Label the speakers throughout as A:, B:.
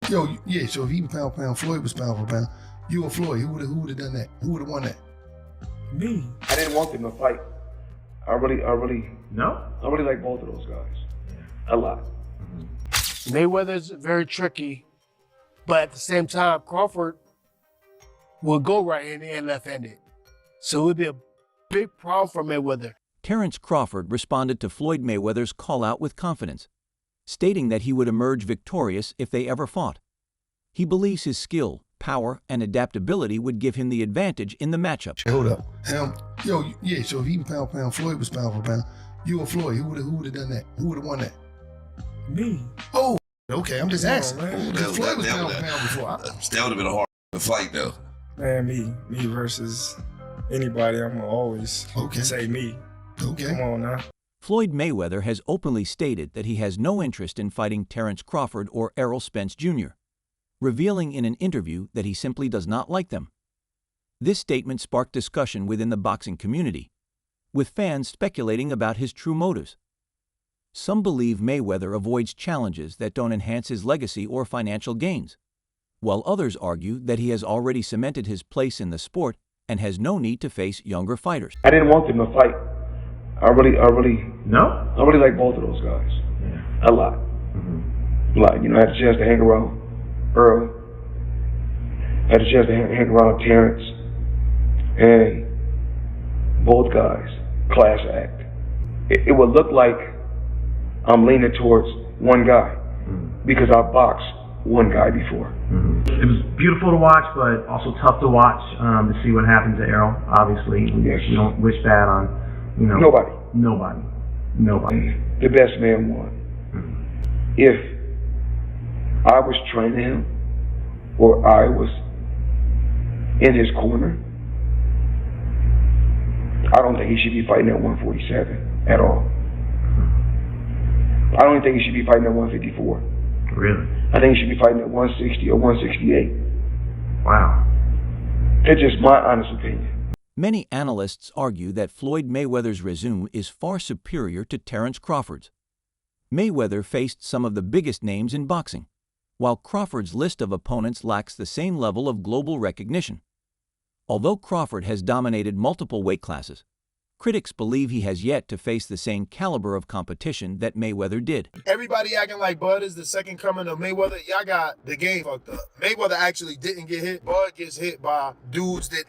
A: Yo, yeah, so if he pound for pound, Floyd was pound for pound, you or Floyd, who would have done that? Who would have won that?
B: Me.
C: I didn't want them to fight. I really
B: No?
C: like both of those guys. A lot.
D: Mayweather's very tricky, but at the same time, Crawford will go right-handed and left-handed. So it would be a big problem for Mayweather.
E: Terence Crawford responded to Floyd Mayweather's call-out with confidence, stating that he would emerge victorious if they ever fought. He believes his skill, power, and adaptability would give him the advantage in the matchup.
A: Hold up. Yo, yeah, so if he pound for pound, Floyd was pound for pound, you or Floyd, who would have done that? Who would have won that?
B: Me.
A: Oh, okay, I'm just asking.
B: Man.
A: Floyd was pound for pound before.
F: That would have been a hard fight, though.
B: Man, me versus anybody, I'm gonna always say me.
A: Okay.
B: Come on now.
E: Floyd Mayweather has openly stated that he has no interest in fighting Terence Crawford or Errol Spence Jr., revealing in an interview that he simply does not like them. This statement sparked discussion within the boxing community, with fans speculating about his true motives. Some believe Mayweather avoids challenges that don't enhance his legacy or financial gains, while others argue that he has already cemented his place in the sport and has no need to face younger fighters.
C: I didn't want them to fight. I really
B: No?
C: like both of those guys. A lot. A lot. You know, I had a chance to hang around Earl. I had a chance to hang around Terence. And both guys, class act. It would look like I'm leaning towards one guy because I boxed one guy before.
G: It was beautiful to watch, but also tough to watch to see what happened to Errol. Obviously, we don't wish that on,
C: Nobody. The best man won. If I was training him or I was in his corner, I don't think he should be fighting at 147 at all. I don't even think he should be fighting at 154.
G: Really?
C: I think he should be fighting at 160 or 168.
G: Wow.
C: That's just my honest opinion.
E: Many analysts argue that Floyd Mayweather's resume is far superior to Terence Crawford's. Mayweather faced some of the biggest names in boxing, while Crawford's list of opponents lacks the same level of global recognition. Although Crawford has dominated multiple weight classes, critics believe he has yet to face the same caliber of competition that Mayweather did.
D: Everybody acting like Bud is the second coming of Mayweather. Y'all got the game fucked up. Mayweather actually didn't get hit. Bud gets hit by dudes that,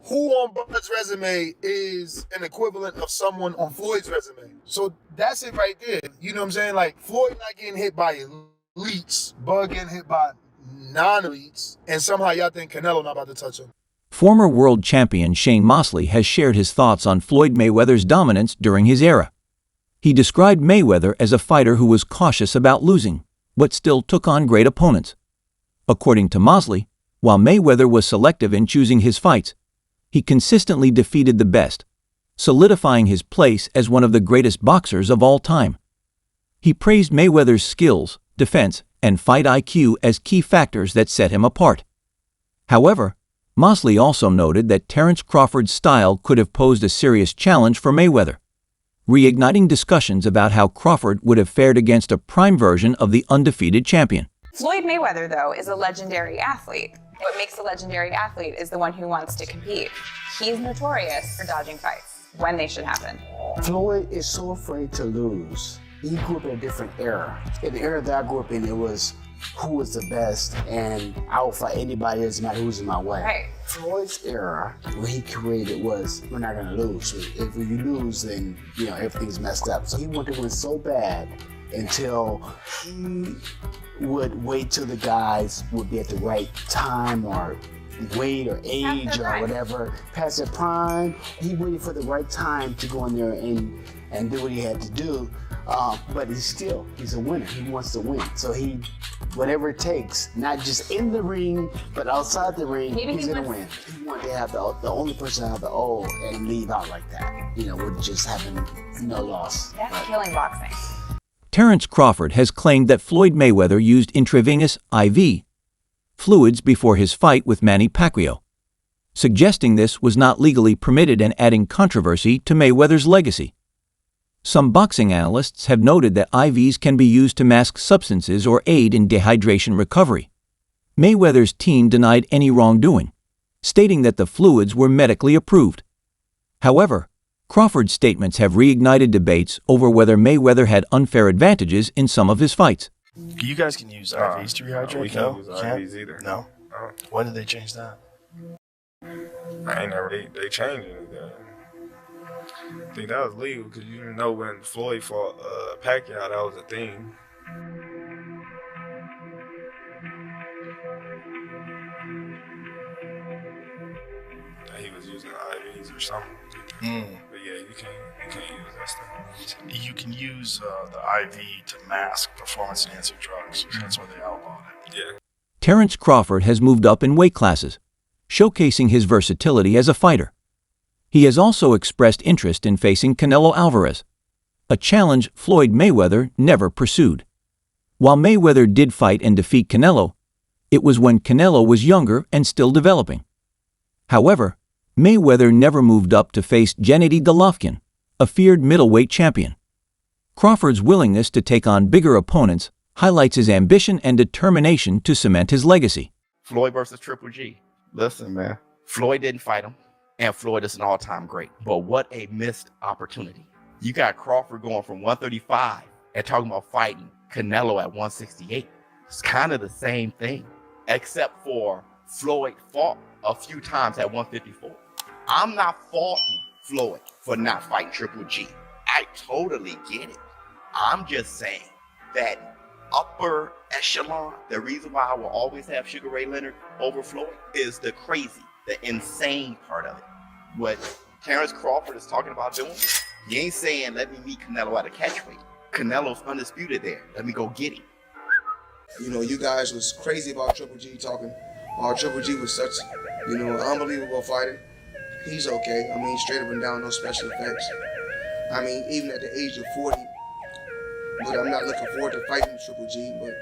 D: who on Bud's resume is an equivalent of someone on Floyd's resume? So that's it right there. You know what I'm saying? Floyd not getting hit by elites, Bud getting hit by non-elites, and somehow y'all think Canelo not about to touch him.
E: Former world champion Shane Mosley has shared his thoughts on Floyd Mayweather's dominance during his era. He described Mayweather as a fighter who was cautious about losing, but still took on great opponents. According to Mosley, while Mayweather was selective in choosing his fights, he consistently defeated the best, solidifying his place as one of the greatest boxers of all time. He praised Mayweather's skills, defense, and fight IQ as key factors that set him apart. However, Mosley also noted that Terence Crawford's style could have posed a serious challenge for Mayweather, reigniting discussions about how Crawford would have fared against a prime version of the undefeated champion.
H: Floyd Mayweather, though, is a legendary athlete. What makes a legendary athlete is the one who wants to compete. He's notorious for dodging fights when they should happen.
I: Floyd is so afraid to lose. He grew up in a different era. In the era that I grew up in, it was who was the best, and I would fight anybody, doesn't matter who's in my way.
H: Right.
I: Floyd's era, what he created was, we're not gonna lose. If you lose, then everything's messed up. So he wanted to win so bad until he would wait till the guys would be at the right time or weight or age or whatever, past their prime. He waited for the right time to go in there and do what he had to do. But he's a winner. He wants to win. So whatever it takes, not just in the ring, but outside the ring, he's gonna win. He wanted to have the only person to have the O and leave out like that. Would just happen, no loss.
H: That's killing boxing.
E: Terence Crawford has claimed that Floyd Mayweather used intravenous IV fluids before his fight with Manny Pacquiao, suggesting this was not legally permitted and adding controversy to Mayweather's legacy. Some boxing analysts have noted that IVs can be used to mask substances or aid in dehydration recovery, Mayweather's team denied any wrongdoing, stating that the fluids were medically approved. However, Crawford's statements have reignited debates over whether Mayweather had unfair advantages in some of his fights.
J: You guys can use IVs to rehydrate?
B: We can't use IVs either.
J: No? When did they change that?
B: I ain't never, they changed anything. I think that was legal because you didn't know when Floyd fought Pacquiao, that was a thing. He was using IVs or something. But yeah, you can't use that stuff.
J: You can use the IV to mask performance-enhancing drugs. That's why they outlawed it.
B: Yeah.
E: Terence Crawford has moved up in weight classes, showcasing his versatility as a fighter. He has also expressed interest in facing Canelo Alvarez, a challenge Floyd Mayweather never pursued. While Mayweather did fight and defeat Canelo, it was when Canelo was younger and still developing. However, Mayweather never moved up to face Gennady Golovkin, a feared middleweight champion. Crawford's willingness to take on bigger opponents highlights his ambition and determination to cement his legacy.
K: Floyd versus Triple G. Listen, man, Floyd didn't fight him, and Floyd is an all-time great. But what a missed opportunity. You got Crawford going from 135 and talking about fighting Canelo at 168. It's kind of the same thing, except for Floyd fought a few times at 154. I'm not faulting Floyd for not fighting Triple G. I totally get it. I'm just saying that upper echelon, the reason why I will always have Sugar Ray Leonard over Floyd is the crazy, the insane part of it. What Terence Crawford is talking about doing, he ain't saying, let me meet Canelo at a catchweight. Canelo's undisputed there. Let me go get him.
L: You know, you guys was crazy about Triple G talking. Triple G was such, unbelievable fighter. He's okay. I mean, straight up and down, no special effects. I mean, even at the age of 40, but I'm not looking forward to fighting Triple G, but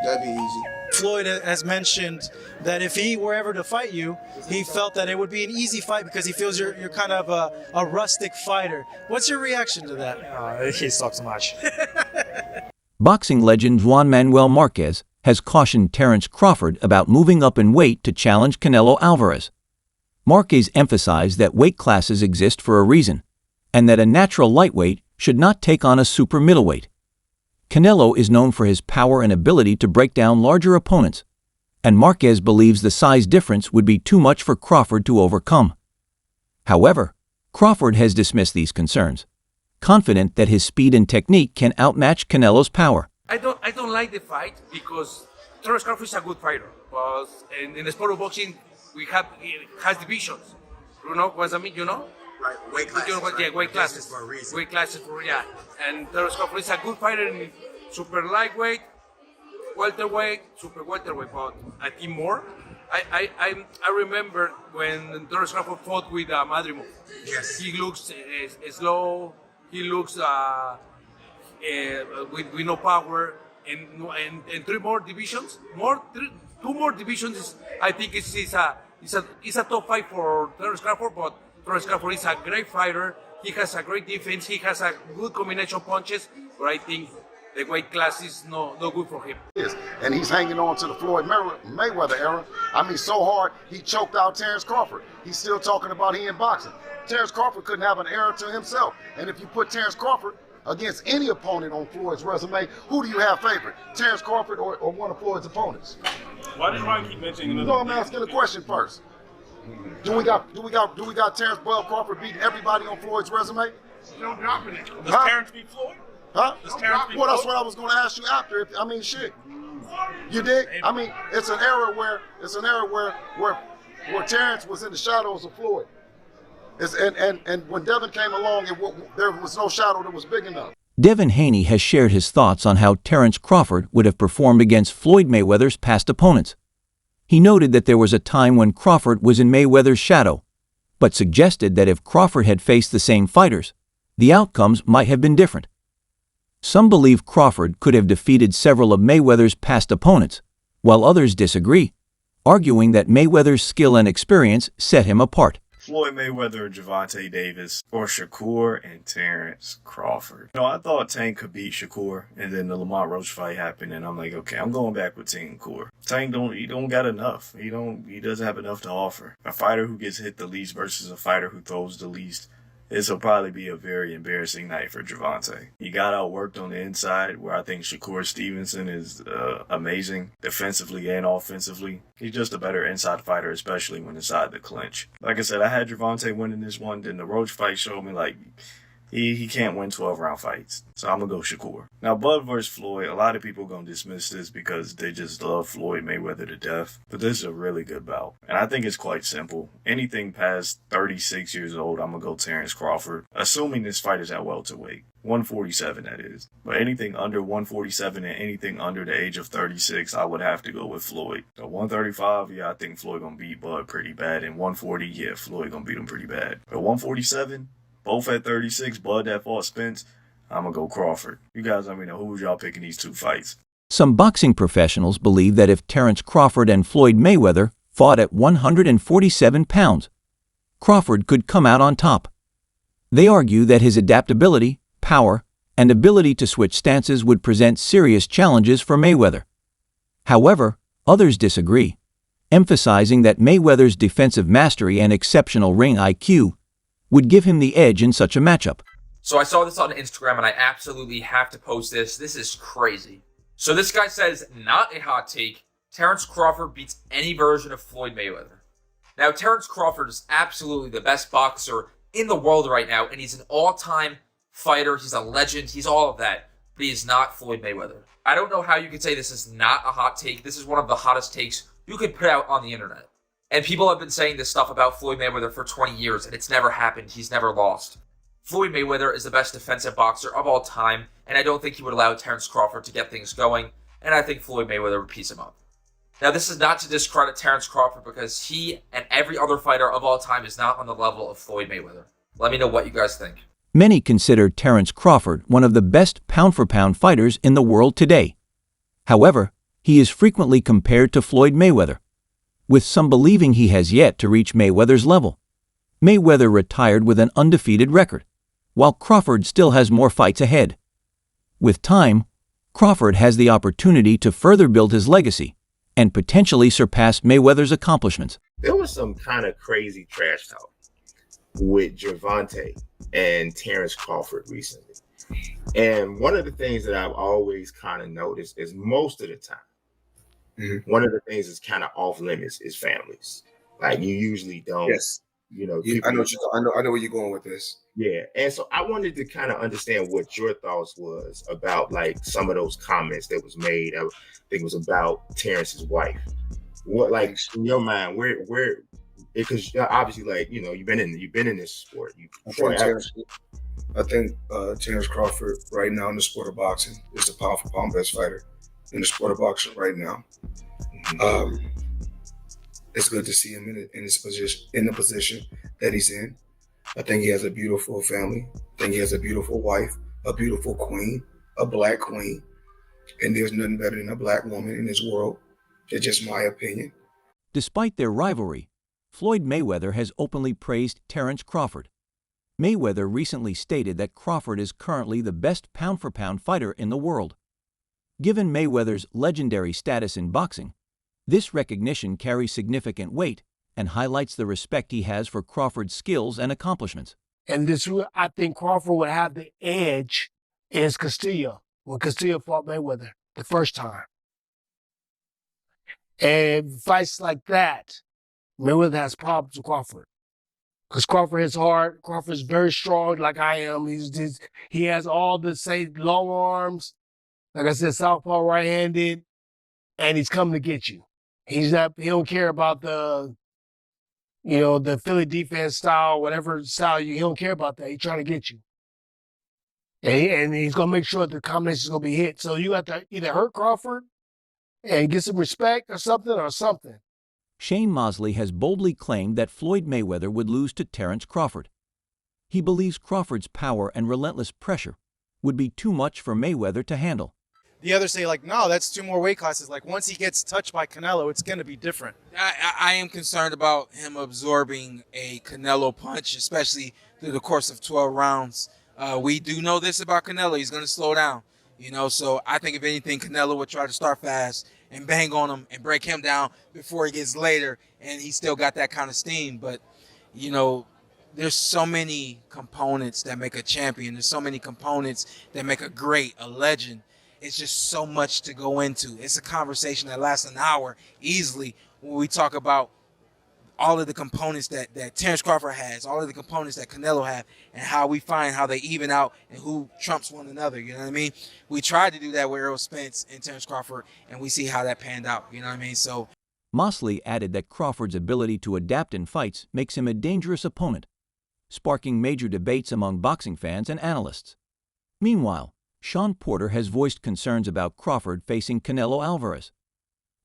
L: that'd be easy.
M: Floyd has mentioned that if he were ever to fight you, he felt that it would be an easy fight because he feels you're kind of a rustic fighter. What's your reaction to that?
J: He sucks much.
E: Boxing legend Juan Manuel Marquez has cautioned Terence Crawford about moving up in weight to challenge Canelo Alvarez. Marquez emphasized that weight classes exist for a reason, and that a natural lightweight should not take on a super middleweight. Canelo is known for his power and ability to break down larger opponents, and Marquez believes the size difference would be too much for Crawford to overcome. However, Crawford has dismissed these concerns, confident that his speed and technique can outmatch Canelo's power.
N: I don't like the fight because Terence Crawford is a good fighter, but in the sport of boxing, it has divisions. You know what I mean? You know?
O: Right, weight classes.
N: Weight classes.
O: For a reason.
N: Weight classes And Terence Crawford is a good fighter in super lightweight, welterweight, super welterweight, but I think more. I remember when Terence Crawford fought with Madrimov.
O: Yes.
N: He looks slow. He looks with no power. And three more divisions. Two more divisions. I think it's a top fight for Terence Crawford, but Terence Crawford is a great fighter. He has a great defense. He has a good combination of punches. But I think the weight class is no good for him.
P: And he's hanging on to the Floyd Mayweather era. I mean, so hard, he choked out Terence Crawford. He's still talking about he in boxing. Terence Crawford couldn't have an era to himself. And if you put Terence Crawford against any opponent on Floyd's resume, who do you have favorite? Terence Crawford or one of Floyd's opponents?
B: Why did Ryan keep mentioning
P: No, I'm asking the question first. Do we got Terence Bud Crawford beating everybody on Floyd's resume?
B: No dropping it. Does Terence beat Floyd?
P: Huh?
B: Does Terence beat
P: Well, that's
B: Floyd?
P: what I was going to ask you after. Shit. You dig? I mean, it's an era where Terence was in the shadows of Floyd. And when Devin came along, there was no shadow that was big enough.
E: Devin Haney has shared his thoughts on how Terence Crawford would have performed against Floyd Mayweather's past opponents. He noted that there was a time when Crawford was in Mayweather's shadow, but suggested that if Crawford had faced the same fighters, the outcomes might have been different. Some believe Crawford could have defeated several of Mayweather's past opponents, while others disagree, arguing that Mayweather's skill and experience set him apart.
O: Floyd Mayweather, Gervonta Davis, or Shakur and Terence Crawford. I thought Tank could beat Shakur, and then the Lamont Roach fight happened, and I'm like, okay, I'm going back with Tank Core. Tank don't got enough. He doesn't have enough to offer. A fighter who gets hit the least versus a fighter who throws the least. This will probably be a very embarrassing night for Gervonta. He got outworked on the inside, where I think Shakur Stevenson is amazing defensively and offensively. He's just a better inside fighter, especially when inside the clinch. Like I said, I had Gervonta winning this one. Then the Roach fight showed me like he can't win 12-round fights. So I'm going to go Shakur. Now, Bud versus Floyd, a lot of people going to dismiss this because they just love Floyd Mayweather to death. But this is a really good bout. And I think it's quite simple. Anything past 36 years old, I'm going to go Terence Crawford. Assuming this fight is at welterweight. 147, that is. But anything under 147 and anything under the age of 36, I would have to go with Floyd. So 135, yeah, I think Floyd going to beat Bud pretty bad. And 140, yeah, Floyd going to beat him pretty bad. But 147... both at 36, Bud that fought Spence, I'm going to go Crawford. You guys let me know who y'all picking these two fights.
E: Some boxing professionals believe that if Terence Crawford and Floyd Mayweather fought at 147 pounds, Crawford could come out on top. They argue that his adaptability, power, and ability to switch stances would present serious challenges for Mayweather. However, others disagree, emphasizing that Mayweather's defensive mastery and exceptional ring IQ would give him the edge in such a matchup.
Q: So I saw this on Instagram and I absolutely have to post this. This is crazy. So this guy says, not a hot take, Terence Crawford beats any version of Floyd Mayweather. Now, Terence Crawford is absolutely the best boxer in the world right now, and he's an all-time fighter. He's a legend. He's all of that, but he is not Floyd Mayweather. I don't know how you could say this is not a hot take. This is one of the hottest takes you could put out on the internet. And people have been saying this stuff about Floyd Mayweather for 20 years, and it's never happened. He's never lost. Floyd Mayweather is the best defensive boxer of all time, and I don't think he would allow Terence Crawford to get things going, and I think Floyd Mayweather would piece him up. Now, this is not to discredit Terence Crawford because he and every other fighter of all time is not on the level of Floyd Mayweather. Let me know what you guys think.
E: Many consider Terence Crawford one of the best pound-for-pound fighters in the world today. However, he is frequently compared to Floyd Mayweather, with some believing he has yet to reach Mayweather's level. Mayweather retired with an undefeated record, while Crawford still has more fights ahead. With time, Crawford has the opportunity to further build his legacy and potentially surpass Mayweather's accomplishments.
R: There was some kind of crazy trash talk with Gervonta and Terence Crawford recently. And one of the things that I've always kind of noticed is most of the time, one of the things that's kind of off limits is families. Like you usually don't.
L: Yes. I know where you're going with this.
R: Yeah, and so I wanted to kind of understand what your thoughts was about like some of those comments that was made. I think it was about Terrence's wife. What, like in your mind, where? Because obviously, like you've been in this sport.
L: I think Terence Crawford right now in the sport of boxing is the pound for pound best fighter in the sport of boxing right now. It's good to see him in his position, in the position that he's in. I think he has a beautiful family. I think he has a beautiful wife, a beautiful queen, a black queen. And there's nothing better than a black woman in this world. It's just my opinion.
E: Despite their rivalry, Floyd Mayweather has openly praised Terence Crawford. Mayweather recently stated that Crawford is currently the best pound-for-pound fighter in the world. Given Mayweather's legendary status in boxing, this recognition carries significant weight and highlights the respect he has for Crawford's skills and accomplishments.
S: And this, I think Crawford would have the edge is Castillo, when Castillo fought Mayweather the first time. And fights like that, Mayweather has problems with Crawford. Because Crawford hits hard. Crawford's very strong like I am. He has all the, long arms. Like I said, southpaw right-handed. And he's coming to get you. He don't care about the Philly defense style, whatever style he don't care about that. He's trying to get you. And he's going to make sure the combination is going to be hit. So you have to either hurt Crawford and get some respect or something.
E: Shane Mosley has boldly claimed that Floyd Mayweather would lose to Terence Crawford. He believes Crawford's power and relentless pressure would be too much for Mayweather to handle.
M: The others say like, no, that's 2 more weight classes. Like once he gets touched by Canelo, it's going to be different.
T: I am concerned about him absorbing a Canelo punch, especially through the course of 12 rounds. We do know this about Canelo. He's going to slow down, you know, so I think if anything, Canelo would try to start fast and bang on him and break him down before he gets later, and he still got that kind of steam. But, you know, there's so many components that make a champion. There's so many components that make a great, a legend. It's just so much to go into. It's a conversation that lasts an hour easily when we talk about all of the components that Terence Crawford has, all of the components that Canelo have, and how we find how they even out and who trumps one another, you know what I mean? We tried to do that with Errol Spence and Terence Crawford, and we see how that panned out, you know what I mean? So
E: Mosley added that Crawford's ability to adapt in fights makes him a dangerous opponent, sparking major debates among boxing fans and analysts. Meanwhile, Sean Porter has voiced concerns about Crawford facing Canelo Alvarez.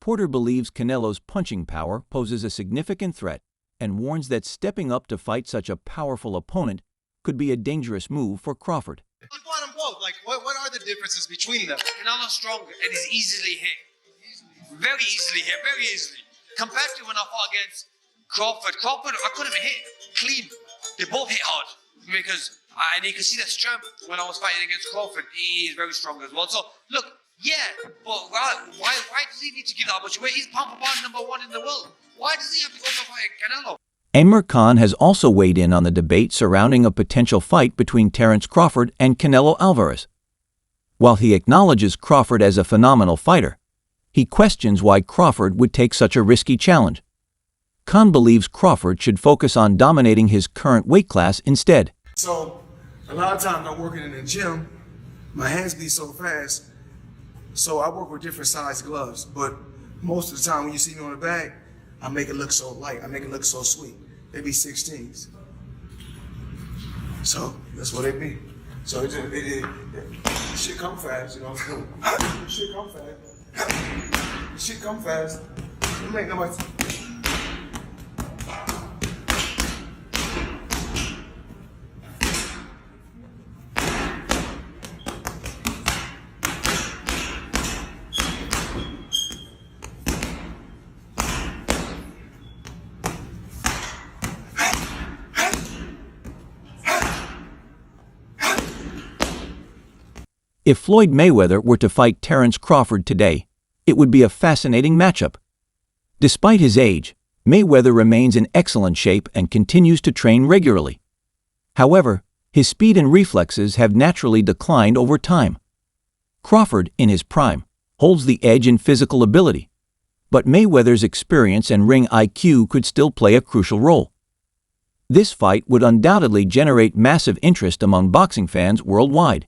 E: Porter believes Canelo's punching power poses a significant threat and warns that stepping up to fight such a powerful opponent could be a dangerous move for Crawford.
U: I fought them both. Like, what are the differences between them? Canelo's stronger and is easily hit. Very easily hit, very easily. Compared to when I fought against Crawford, I couldn't even hit clean. They both hit hard because, and you can see the strength when I was fighting against Crawford. He is very strong as well. So, look, yeah, but why does he need to give that much weight? He's pound for pound #1 in the world. Why does he have to go for fighting Canelo?
E: Amir Khan has also weighed in on the debate surrounding a potential fight between Terence Crawford and Canelo Alvarez. While he acknowledges Crawford as a phenomenal fighter, he questions why Crawford would take such a risky challenge. Khan believes Crawford should focus on dominating his current weight class instead.
L: So, a lot of times I'm working in the gym, my hands be so fast, so I work with different size gloves, but most of the time when you see me on the bag, I make it look so light, I make it look so sweet. They be 16s. So, that's what they be. So it shit come fast, you know what I'm saying? Shit come fast. Shit come fast. It ain't nobody.
E: If Floyd Mayweather were to fight Terence Crawford today, it would be a fascinating matchup. Despite his age, Mayweather remains in excellent shape and continues to train regularly. However, his speed and reflexes have naturally declined over time. Crawford, in his prime, holds the edge in physical ability, but Mayweather's experience and ring IQ could still play a crucial role. This fight would undoubtedly generate massive interest among boxing fans worldwide.